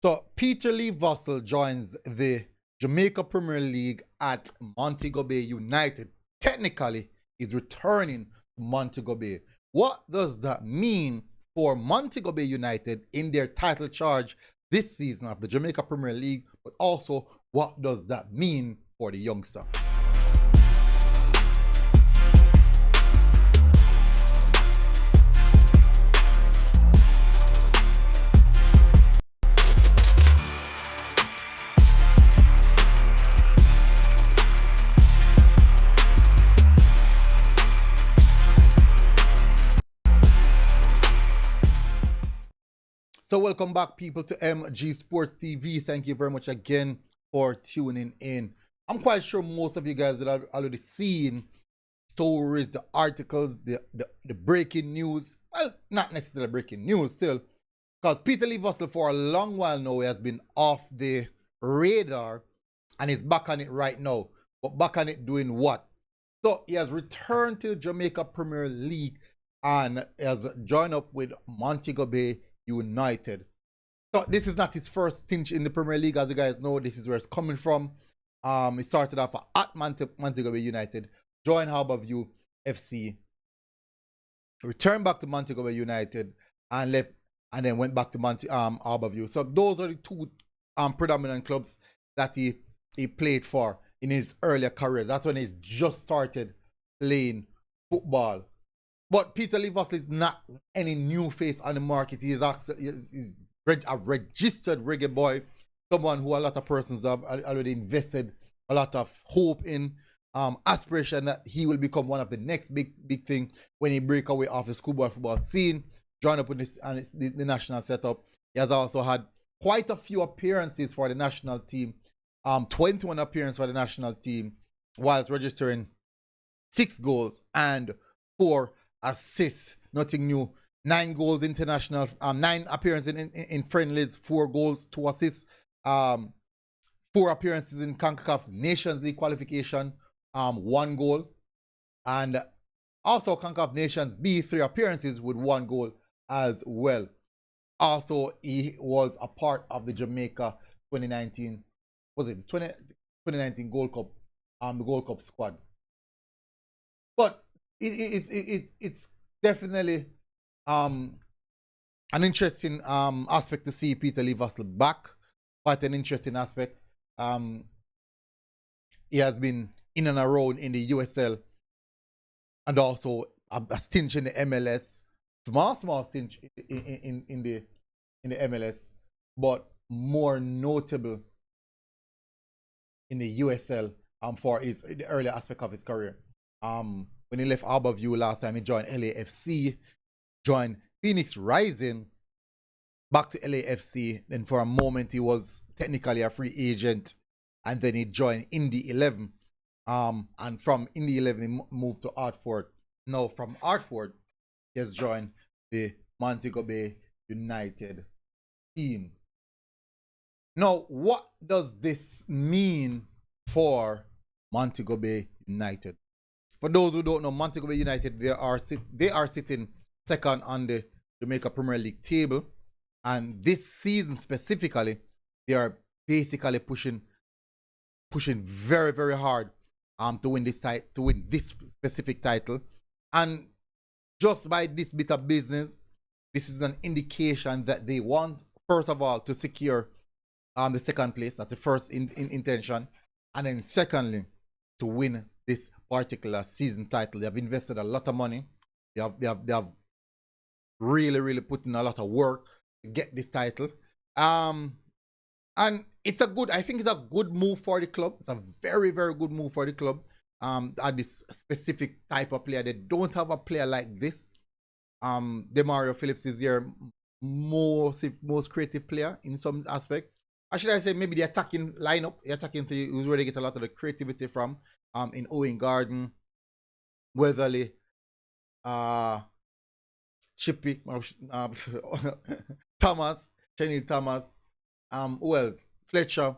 So Peter Lee Vassell joins the Jamaica Premier League at Montego Bay United. Technically, is returning to Montego Bay. What does that mean for Montego Bay United in their title charge this season of the Jamaica Premier League? But also, what does that mean for the youngster? So welcome back, people, to MG Sports TV. Thank you very much again for tuning in. I'm quite sure most of you guys that have already seen stories, the articles, the breaking news. Well, not necessarily breaking news still, because Peter Lee Vassell for a long while now has been off the radar and he's back on it right now. But back on it doing what? So he has returned to the Jamaica Premier League and has joined up with Montego Bay United. So this is not his first stint in the Premier League, as you guys know. This is where it's coming from. He started off at Montego Bay United, joined Harbourview FC, returned back to Montego Bay United, and left, and then went back to Harbourview. So those are the two predominant clubs that he played for in his earlier career. That's when he's just started playing football. But Peter Lee Vassell is not any new face on the market. He's a registered reggae boy, someone who a lot of persons have already invested a lot of hope in, aspiration that he will become one of the next big thing when he break away off the schoolboy football scene, join up with the national setup. He has also had quite a few appearances for the national team, 21 appearances for the national team, whilst registering 6 goals and 4 assists. Nothing new. 9 goals international, 9 appearances in friendlies, 4 goals, 2 assists, 4 appearances in concacaf Nations League qualification, 1 goal, and also concacaf Nations B 3 appearances with 1 goal as well. Also, he was a part of the Jamaica 2019, was it the 2019 Gold Cup, the Gold Cup squad. But it's definitely an interesting aspect to see Peter Lee Vassell back. Quite an interesting aspect. He has been in and around in the USL and also a stint in the MLS. Small stint in the MLS, but more notable in the USL for the early aspect of his career. When he left Harbourview last time, he joined LAFC, joined Phoenix Rising, back to LAFC. Then for a moment, he was technically a free agent, and then he joined Indy 11. And from Indy 11, he moved to Hartford. Now, from Hartford, he has joined the Montego Bay United team. Now, what does this mean for Montego Bay United? For those who don't know, Montego Bay United, they are sitting second on the Jamaica Premier League table, and this season specifically, they are basically pushing very, very hard to win this specific title. And just by this bit of business, this is an indication that they want, first of all, to secure the second place. That's the first intention, and then secondly, to win this particular season title. They have invested a lot of money. They have really put in a lot of work to get this title. And it's I think it's a good move for the club. It's a very, very good move for the club. At this specific type of player. They don't have a player like this. Demario Phillips is their most creative player in some aspect. Or should I say maybe the attacking lineup, the attacking three is where they get a lot of the creativity from. In Owen Garden, Weatherly, Chippy, Thomas, Cheney Thomas, Wells, Fletcher,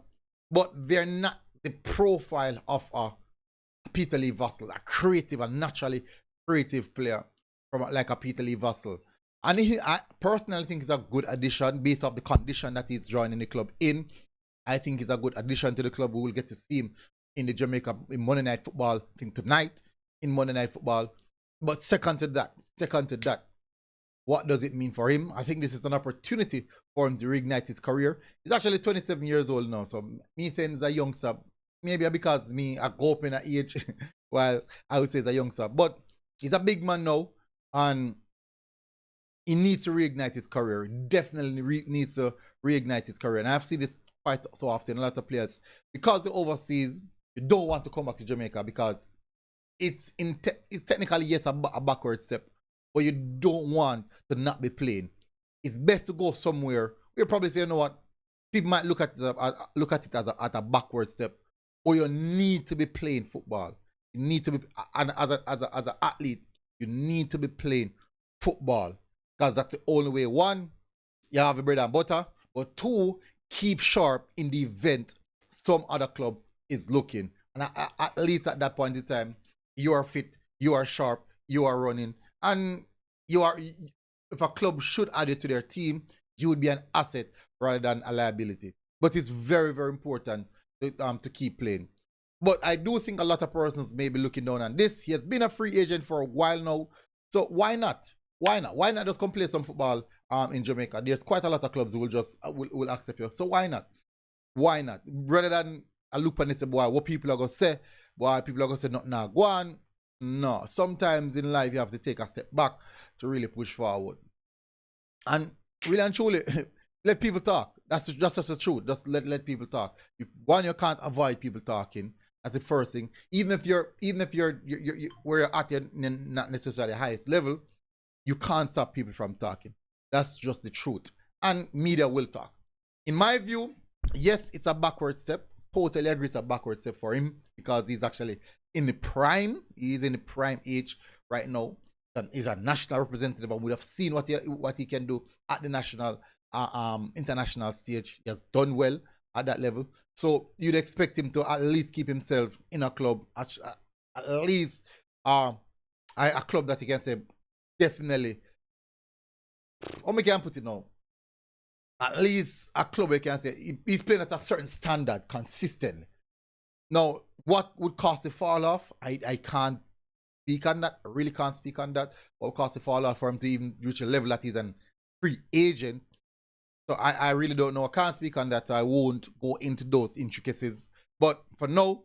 but they're not the profile of a Peter Lee Vassell, a naturally creative player from like a Peter Lee Vassell. And I personally think he's a good addition based off the condition that he's joining the club in. I think he's a good addition to the club. We will get to see him in the Jamaica in Monday Night Football, I think tonight in Monday Night Football. But second to that, what does it mean for him? I think this is an opportunity for him to reignite his career. He's actually 27 years old now, so me saying he's a youngster, maybe because I go up in an age, while I would say he's a youngster. But he's a big man now, and he needs to reignite his career. He definitely needs to reignite his career. And I've seen this quite so often. A lot of players, because they're overseas, you don't want to come back to Jamaica because it's technically, yes, a backward step, but you don't want to not be playing. It's best to go somewhere. We'll probably say, you know what, people might look at it as a backward step, or you need to be playing football. You need to be, and as an athlete, you need to be playing football, because that's the only way. One, you have a bread and butter, but two, keep sharp in the event some other club is looking. And at least at that point in time, you are fit, you are sharp, you are running, and you are. If a club should add you to their team, you would be an asset rather than a liability. But it's very, very important to keep playing. But I do think a lot of persons may be looking down on this. He has been a free agent for a while now, so why not? Why not? Why not just come play some football in Jamaica? There's quite a lot of clubs who will just will accept you. So why not? Why not? Rather than I look and say, boy, what people are gonna say, boy, people are gonna say, no, go on. No. Sometimes in life you have to take a step back to really push forward. And really and truly, let people talk. That's just the truth. Just let people talk. You can't avoid people talking. That's the first thing. Even if you're where you're at, you're not necessarily the highest level, you can't stop people from talking. That's just the truth. And media will talk. In my view, yes, it's a backward step. Totally agree it's a backward step for him, because he's actually in the prime. He's in the prime age right now. And he's a national representative, and we have seen what he can do at the national international stage. He has done well at that level. So you'd expect him to at least keep himself in a club, at least a club that he can say, definitely, how we can put it now, at least a club where can say he's playing at a certain standard consistently. Now, what would cause the fall off? I can't speak on that. I really can't speak on that. What would cause the fall off for him to even reach a level that he's a free agent? So I really don't know. I can't speak on that, so I won't go into those intricacies. But for now,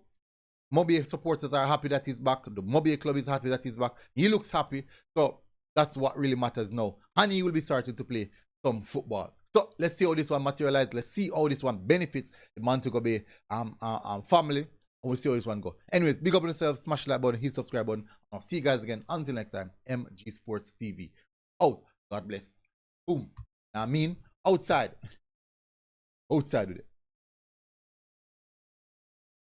Mobile supporters are happy that he's back. The Mobile club is happy that he's back. He looks happy. So that's what really matters now. And he will be starting to play some football. So let's see how this one materializes. Let's see how this one benefits the Montego Bay family. And we'll see how this one go. Anyways, big up on yourself. Smash the like button, hit subscribe button. I'll see you guys again. Until next time, MG Sports TV. Out. God bless. Boom. Now I mean, outside with it.